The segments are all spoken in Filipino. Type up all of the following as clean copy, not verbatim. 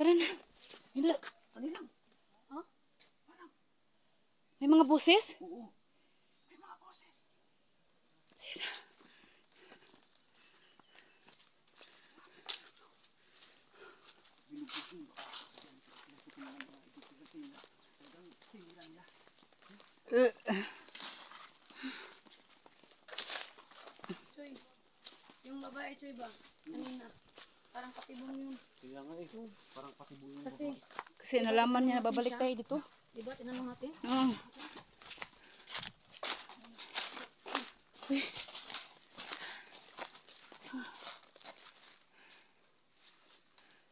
Tara na. Hala. Sali lang. Huh? May mga boses? Oo. May mga boses. Choy, yung babae, Choy ba? Kanina. Parang patibong yun. Kaya nga eh. Parang patibong yung Kasi, babae. kasi nalaman niya na babalik tayo dito. Diba, tinanong natin? Oo.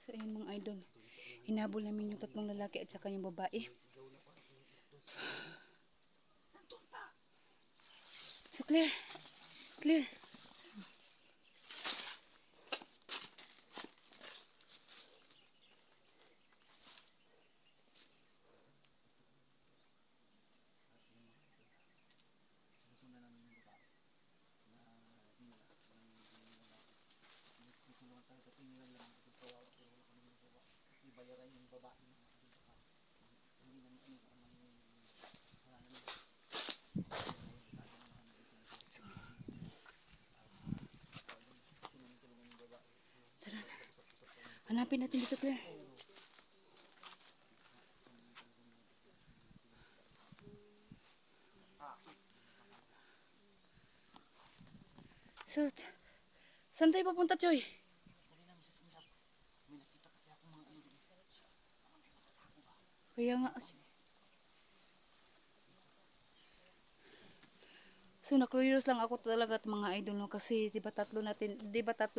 So, ayun mga idol. Hinabol namin yung tatlong lalaki at saka yung babae. So, clear. Clear. Tara na. Hanapin natin dito, Claire. So, saan tayo papunta, Choy? Dali lang sa sindap. May nakita kasi ako mga ano doon. Kaya nga. So, na-curious lang ako talaga at mga idol, no? Kasi, di ba tatlo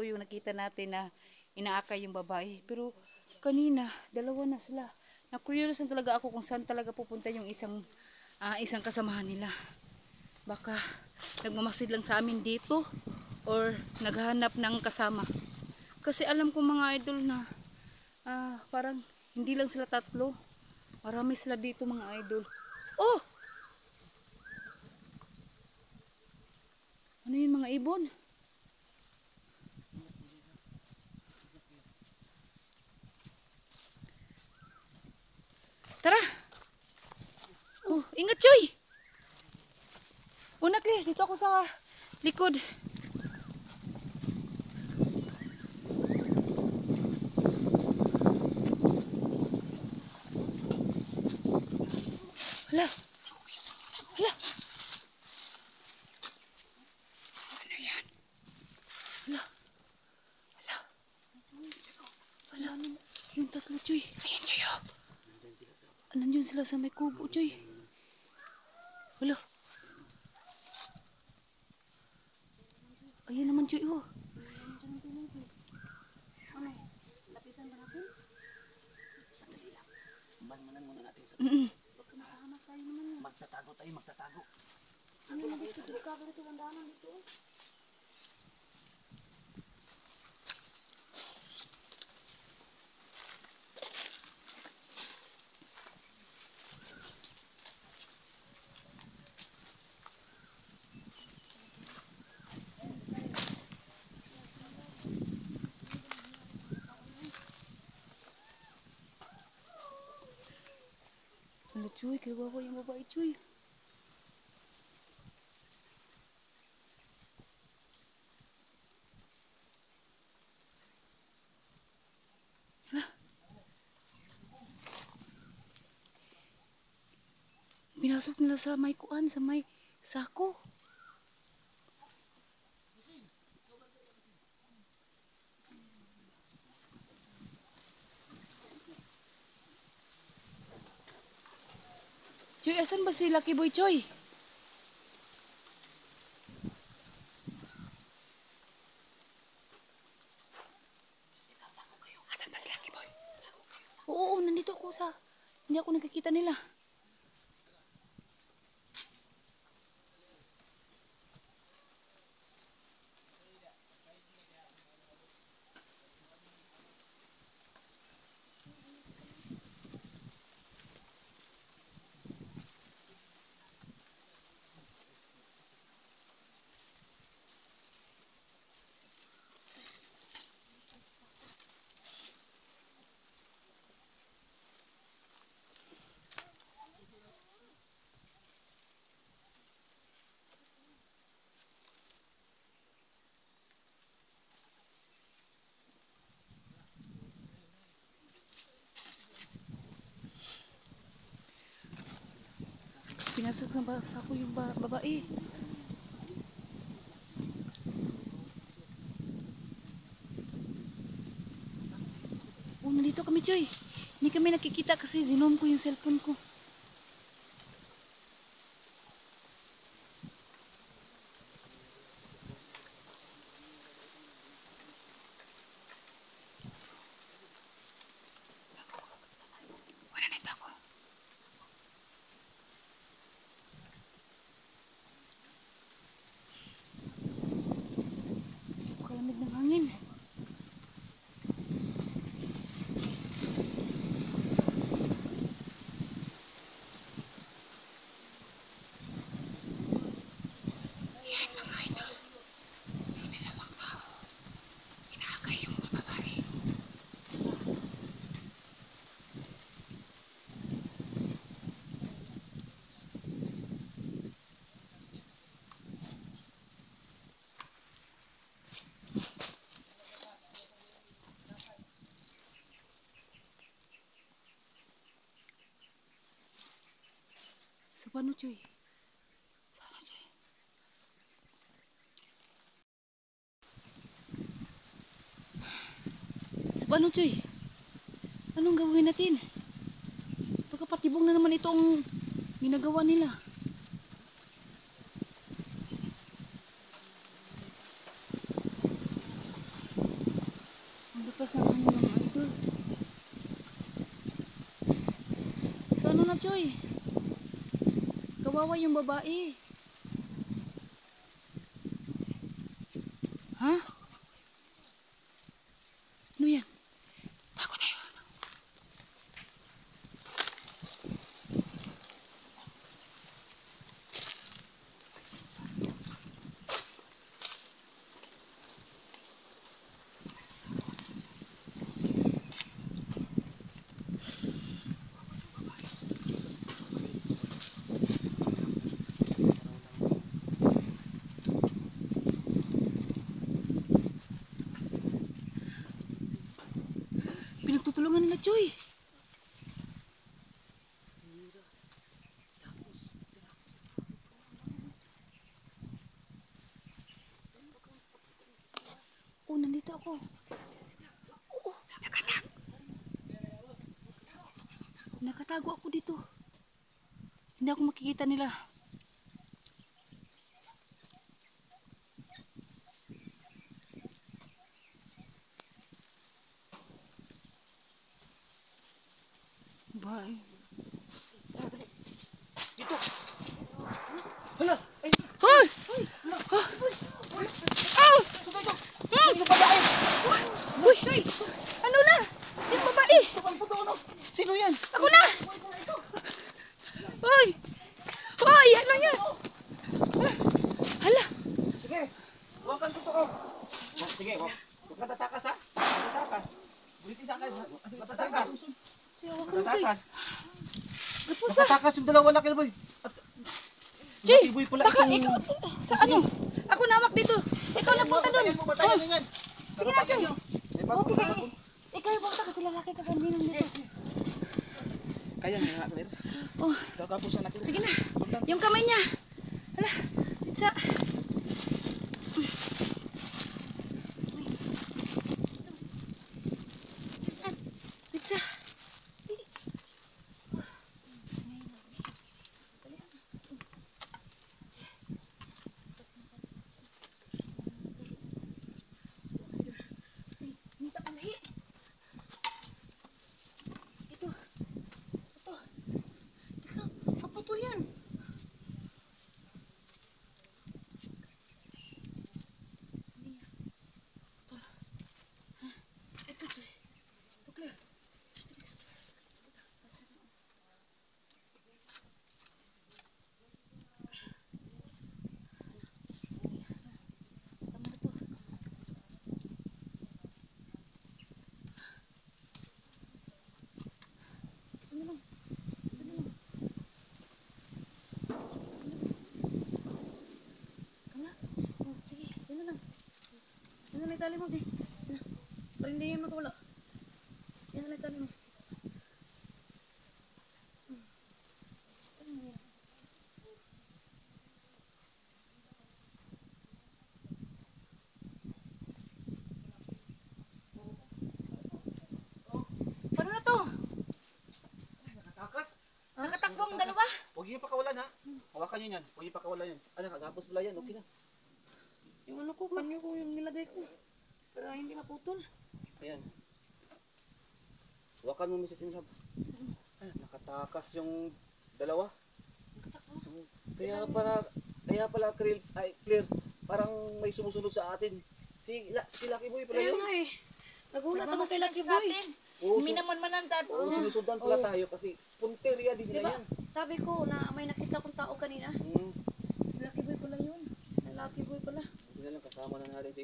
yung nakita natin na inaakay yung babae. Pero, kanina, dalawa na sila. Na-curious lang talaga ako kung saan talaga pupunta yung isang kasamahan nila. Baka, nagmamasid lang sa amin dito or naghahanap ng kasama. Kasi alam ko mga idol na parang hindi lang sila tatlo. Marami sila dito mga idol. Oh! Ano yun mga ibon? Tara! Oh, ingat Choy! Una Claire, dito ako sa likod. Hala! Hala! Ano yan? Hala! Hala! Hala! Yung tatlo Choy. Ayan Choy oh! Nandyan sila sa may kubo Choy. Hala! Ayan naman Choy oh! Ano? Lapitan ba natin? Sandali lang. Banmanan muna natin sa Baka makahanap tayo naman yun. Magtatago tayo, magtatago. Ano na dito? Delikado dito ang daanan dito. Hala Choy, kawawa yung babae Choy. Pinasok nila sa may kuan, sa may sako. Choy, asan ba si Lucky Boy Choy? Asan ba si Lucky Boy? Oo, nandito ako sa... Hindi ako nakikita nila. Pinasok ng basa ko yung babae. Oh, nandito kami, Choy. Hindi kami nakikita kasi zinom ko yung cellphone ko. Wala na ito ako. Kalamig ng hangin. Yan mga idol. Yung dalawang tao. Inaakay yung babae. So, paano, Choy? Sana, Choy. So, paano, Choy? Anong gawin natin? Pagkapatibong na naman itong ginagawa nila. Ang lakas ng hangin mga idol. So, ano na, Choy? Kawawa yung babae. Ha? Ano yan? Takot tayo. Pinagtutulungan nila, Choy. Oh, nandito ako. Oo, nakatago ako dito. Hindi ako makikita nila. Bye. Dito! Hala! Ay! Hoy! Oh! Yung babae! Uy! Ano na? Yung babae! Sino yan? Ako na! Hoy! Hoy! Ano yan? Hala! Sige! Huwakan ko to ko! Sige, huwag ka tatakas ha! Tatakas! Bulitin sa akin! Tatakas! Siya, wag ka na, Choy. Tatakas! Gapusa! Tatakas yung dalawa laki boy! At Choy! Boy pala Baka itong... ikaw... Sa ano? Ako nawak dito. Ikaw na punta doon. Batayan nyo yan! Sige na, Choy. Okay Okay. Ikaw yung punta kasi lalaki ka kanina dito. Kaya nga nga, Claire. Oh, Kakapusan natin. sige na. Yung kamay niya. Hala. Isa. Pizza. Minta palahi. Ito. Ito. Teka, kaputol yan. Ito, Choy. Ito, Claire. Tama na to. Ito na lang. Ito na lang. Hala? Oh, sige. Ito na lang. Ito na lang itali mo, di. Para hindi yan matulak. Yan na lang itali mo. niyo pakawalan ha. Hawakan niyo yan. Huwag niyo pakawalan yan. Ano, kagapos pala yan. Okay na. Yung ano ko, panyo ko yung nilagay ko. Para hindi maputol. Ayan. Hawakan mo, Mrs. Inrab. Ayan, nakatakas yung dalawa. Oo. Kaya pala clear. Parang may sumusunod sa atin. Si Lucky Boy pala Ayun yun. nga eh. Nagulat ako kay Nagmamasid Lucky sa Boy. atin. Oo, Minaman manandad. Oo, sinusundan pala tayo kasi punteriya din nila Diba? yan. Sabi ko na may nakita kong tao kanina. Lucky boy pala yun. Si Lucky Boy pala. Buti na lang kasama na natin si...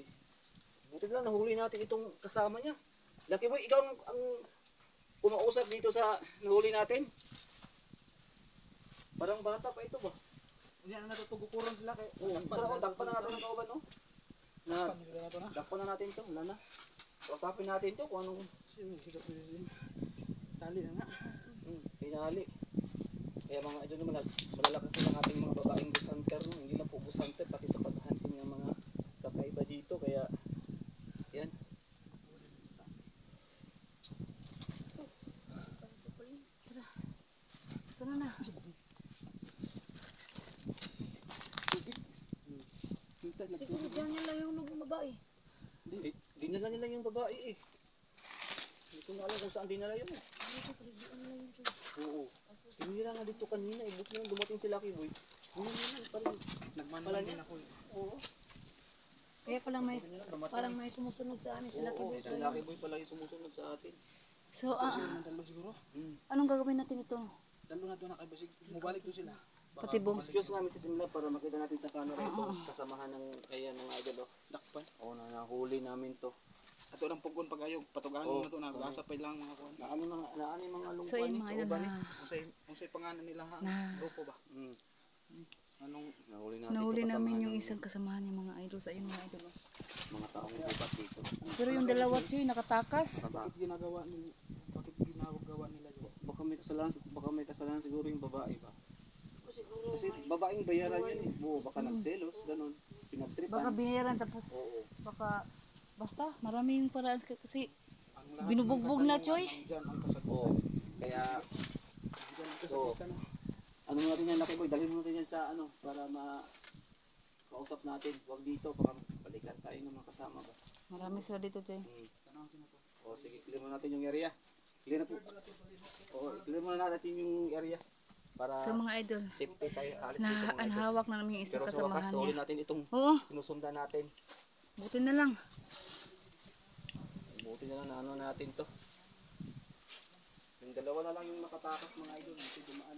Buti na lang nahuli natin itong kasama niya. Lucky Boy, ikaw ang kumausap dito sa nahuli natin. Parang bata pa ito ba? Hindi na natutugukuran sila kay. Oo, parang dakpan na natin ang kauban, no? Dakpan na natin ito, wala na. Kausapin natin ito kung anong Tali na nga. pinali. Kaya mga idol naman, malalakas ng ating mga babaeng bush hunter, no? Hindi lang po bush hunter, pati sa paghunting ng mga kakaiba dito. Kaya, yan. Sana na. Siguro dyan nila yung babae. Dinala nila yung babae eh. Hindi ko na alam kung saan dinala yun eh. Oo. Sinira nga dito kanina eh. Buti nang dumating si Lucky Boy. Parang Nagmano din ako. oo. Kaya parang may sumusunod sa amin si Lucky Oo, Boy. si Lucky Boy pala yung sumusunod sa atin. So, Dalo siguro. anong gagawin natin ito? Dalo na doon na kay Basig. Mubalik doon sila. Pati bombs. Excuse nga Mrs. Imla para makita natin sa camera ito. Kasamahan ng ayan ng idol. Oh. Dakpan. Oo, nahuli namin to. Ato lang pugon pag ayo patugahan Oo. na to na gasa pa lang mga kuan. Naani mga lungkwan So, yun mga idol kauban, na Unsay pangalan nila ha? Grupo ba? Anong Nahuli natin nahuli to, namin kasamahan yung ng isang kasamahan ng mga idol sa ayun mga idol. mga taong bubat dito. Pero yung dalawa Choy, nakatakas. bakit ginagawa nila? Bakit ginagawa nila yun? Baka may kasalanan siguro yung babae ba? Kasi babaeng bayaran yun eh. Oo, baka nagselos, ganun. Baka Pinagtripan. binayaran tapos baka basta marami yung paraan kasi Ang lahat binubugbog na Choy. diyan ang kasagutan. Oo. Kaya Diyan ang kasagutan. ano natin yan, Lucky Boy, dalhin mo natin yan sa ano para kausap natin. Huwag dito, baka balikan tayo ng mga kasama ba. Marami sila dito Choy. Tanawin na to. O sige, clear mo natin yung area. Clear na po. O, clear mo na natin yung area. Para So mga idol, safety tayo. Alis dito mga idol. anhawak na namin yung isang Pero sa wakas, kasamahan tuloy niya. natin itong Oo, sinusundan natin. buti na lang. Buti na lang na ano natin to. Yung dalawa na lang yung nakatakas mga idol. Hindi dumaan.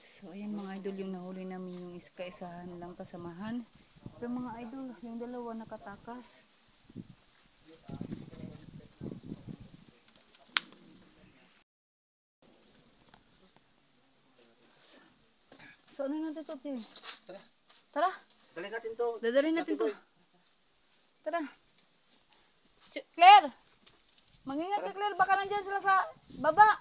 So ayan mga idol yung nahuli namin yung isa-isahan lang kasamahan. Pero mga idol, yung dalawa nakatakas. So ano natin to, Tim? Tara. Tara, Dali natin to. dadalhin natin Lucky to. Boy. Tara. Claire! Mag-ingat ka Claire, baka nandyan sila sa baba.